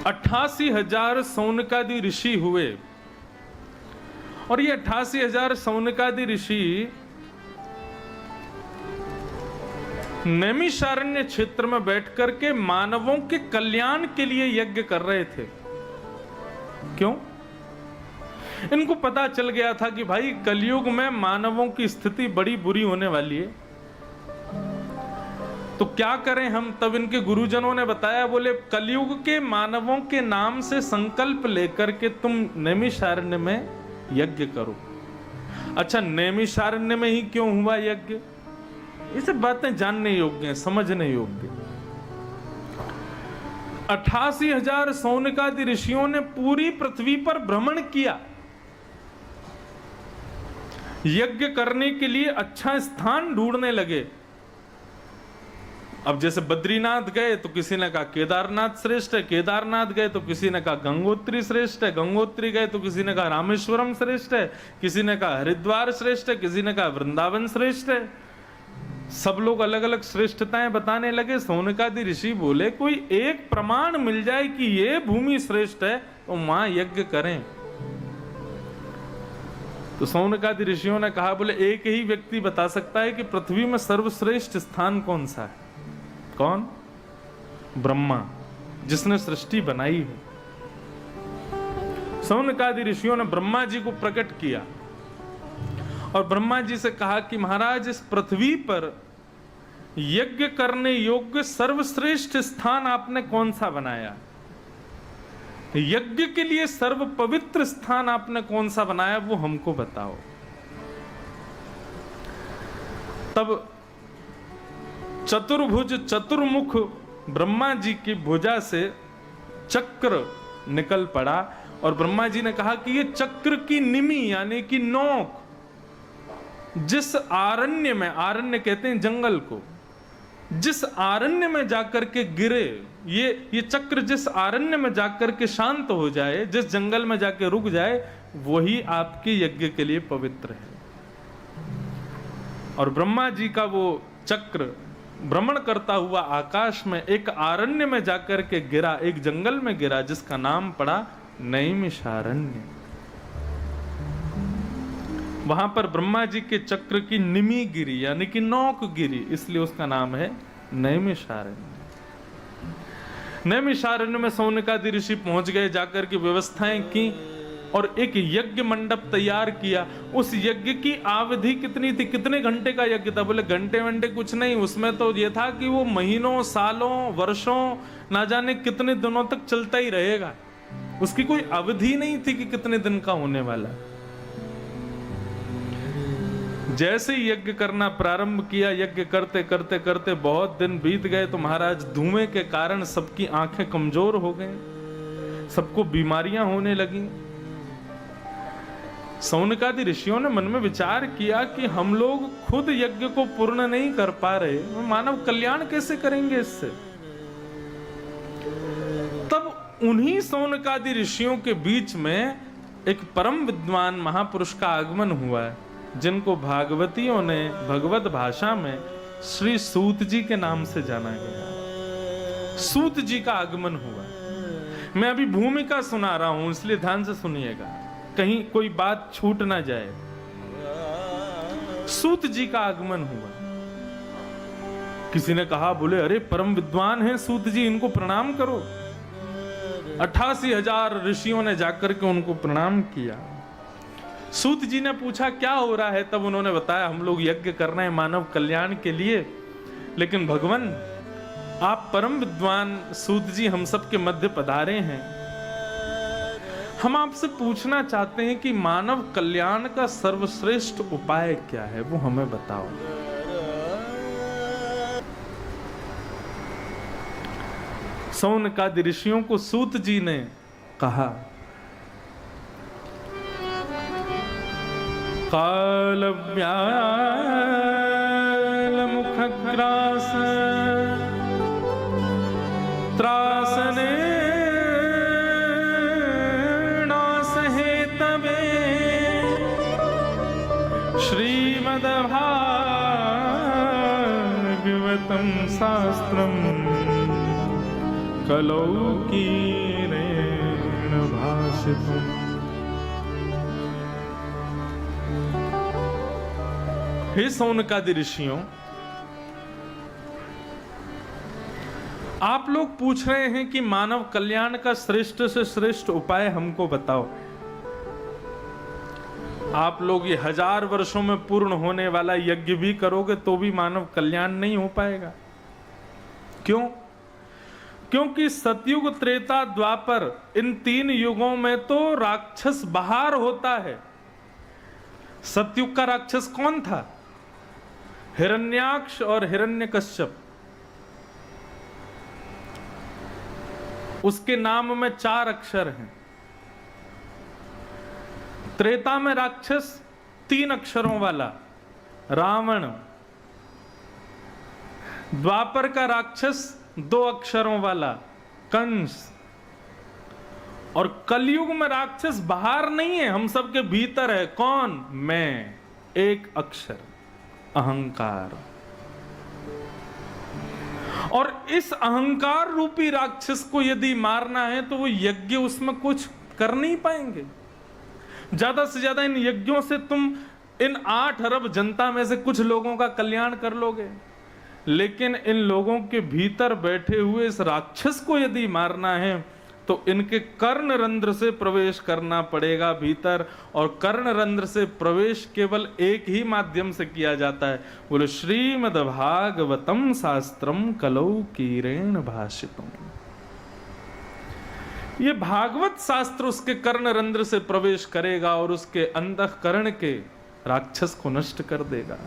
88,000 सौनकादि ऋषि हुए और ये 88,000 सौनकादि ऋषि नैमिषारण्य क्षेत्र में बैठकर के मानवों के कल्याण के लिए यज्ञ कर रहे थे। क्यों? इनको पता चल गया था कि भाई कलयुग में मानवों की स्थिति बड़ी बुरी होने वाली है, तो क्या करें हम। तब इनके गुरुजनों ने बताया, बोले कलयुग के मानवों के नाम से संकल्प लेकर के तुम नैमिषारण्य में यज्ञ करो। अच्छा, नैमिषारण्य में ही क्यों हुआ यज्ञ? ये सब बातें जानने योग्य हैं, समझने योग्य। 88,000 सौनकादि ऋषियों ने पूरी पृथ्वी पर भ्रमण किया, यज्ञ करने के लिए अच्छा स्थान ढूंढने लगे। अब जैसे बद्रीनाथ गए तो किसी ने कहा केदारनाथ श्रेष्ठ है, केदारनाथ गए तो किसी ने कहा गंगोत्री श्रेष्ठ है, गंगोत्री गए तो किसी ने कहा रामेश्वरम श्रेष्ठ है, किसी ने कहा हरिद्वार श्रेष्ठ है, किसी ने कहा वृंदावन श्रेष्ठ है। सब लोग अलग अलग श्रेष्ठताएं बताने लगे। सौनकादि ऋषि बोले कोई एक प्रमाण मिल जाए कि ये भूमि श्रेष्ठ है तो वहां यज्ञ करें। तो सौनकादि ऋषियों ने कहा, बोले एक ही व्यक्ति बता सकता है कि पृथ्वी में सर्वश्रेष्ठ स्थान कौन सा है। कौन? ब्रह्मा, जिसने सृष्टि बनाई है। सौनकादि ऋषियों ने ब्रह्मा जी को प्रकट किया और ब्रह्मा जी से कहा कि महाराज, इस पृथ्वी पर यज्ञ करने योग्य सर्वश्रेष्ठ स्थान आपने कौन सा बनाया, यज्ञ के लिए सर्व पवित्र स्थान आपने कौन सा बनाया, वो हमको बताओ। तब चतुर्भुज चतुर्मुख ब्रह्मा जी की भुजा से चक्र निकल पड़ा और ब्रह्मा जी ने कहा कि ये चक्र की निमी यानी कि नोक जिस आरण्य में, आरण्य कहते हैं जंगल को, जिस आरण्य में जाकर के गिरे, ये चक्र जिस आरण्य में जाकर के शांत हो जाए, जिस जंगल में जाके रुक जाए, वही आपके यज्ञ के लिए पवित्र है। और ब्रह्मा जी का वो चक्र भ्रमण करता हुआ आकाश में एक आरण्य में जाकर के गिरा, एक जंगल में गिरा, जिसका नाम पड़ा नैमिषारण्य। वहां पर ब्रह्मा जी के चक्र की निमी गिरी यानी कि नोक गिरी, इसलिए उसका नाम है नैमिषारण्य। नैमिषारण्य में सौनकादि ऋषि पहुंच गए, जाकर के व्यवस्थाएं की और एक यज्ञ मंडप तैयार किया। उस यज्ञ की अवधि कितनी थी, कितने घंटे का यज्ञ था? बोले घंटे वंटे कुछ नहीं, उसमें तो ये था कि वो महीनों सालों वर्षों ना जाने कितने दिनों तक चलता ही रहेगा। उसकी कोई अवधि नहीं थी कि कितने दिन का होने वाला। जैसे यज्ञ करना प्रारंभ किया, यज्ञ करते करते करते बहुत दिन बीत गए तो महाराज धुएं के कारण सबकी आंखें कमजोर हो गई, सबको बीमारियां होने लगी। सौनकादि ऋषियों ने मन में विचार किया कि हम लोग खुद यज्ञ को पूर्ण नहीं कर पा रहे, मानव कल्याण कैसे करेंगे इससे। तब उन्हीं सौनकादि ऋषियों के बीच में एक परम विद्वान महापुरुष का आगमन हुआ है, जिनको भागवतियों ने भगवत भाषा में श्री सूत जी के नाम से जाना गया। सूत जी का आगमन हुआ। मैं अभी भूमिका सुना रहा हूं, इसलिए ध्यान से सुनिएगा, कहीं कोई बात छूट ना जाए। सूत जी का आगमन हुआ। किसी ने कहा, बोले अरे परम विद्वान हैं सूत जी, इनको प्रणाम करो। 88,000 ऋषियों ने जाकर के उनको प्रणाम किया। सूत जी ने पूछा क्या हो रहा है, तब उन्होंने बताया हम लोग यज्ञ कर रहे हैं मानव कल्याण के लिए, लेकिन भगवान आप परम विद्वान सूत जी हम सब के मध्य पधारे हैं, हम आपसे पूछना चाहते हैं कि मानव कल्याण का सर्वश्रेष्ठ उपाय क्या है, वो हमें बताओ। सौनकादि ऋषियों को सूत जी ने कहा, काल व्याल मुखग्रास त्रासने नास हेतवे श्रीमद्भागवतं शास्त्रम् कलौ कीरेण भाषितम्। हे सौनकादि ऋषियों, आप लोग पूछ रहे हैं कि मानव कल्याण का श्रेष्ठ से श्रेष्ठ उपाय हमको बताओ। आप लोग ये 1000 वर्षों में पूर्ण होने वाला यज्ञ भी करोगे तो भी मानव कल्याण नहीं हो पाएगा। क्यों? क्योंकि सतयुग, त्रेता, द्वापर, इन 3 युगों में तो राक्षस बाहर होता है। सतयुग का राक्षस कौन था? हिरण्याक्ष और हिरण्यकश्यप। उसके नाम में 4 अक्षर हैं। त्रेता में राक्षस 3 अक्षरों वाला रावण। द्वापर का राक्षस 2 अक्षरों वाला कंस। और कलयुग में राक्षस बाहर नहीं है, हम सबके भीतर है। कौन? मैं। 1 अक्षर, अहंकार। और इस अहंकार रूपी राक्षस को यदि मारना है तो वो यज्ञ उसमें कुछ कर नहीं पाएंगे। ज्यादा से ज्यादा इन यज्ञों से तुम इन 8 अरब जनता में से कुछ लोगों का कल्याण कर लोगे, लेकिन इन लोगों के भीतर बैठे हुए इस राक्षस को यदि मारना है तो इनके कर्ण रंध्र से प्रवेश करना पड़ेगा भीतर। और कर्ण रंध्र से प्रवेश केवल एक ही माध्यम से किया जाता है। बोले श्रीमद् भागवतम शास्त्रम कलौ कीरेण भाषितम्। ये भागवत शास्त्र उसके कर्ण रंध्र से प्रवेश करेगा और उसके अंतःकरण के राक्षस को नष्ट कर देगा।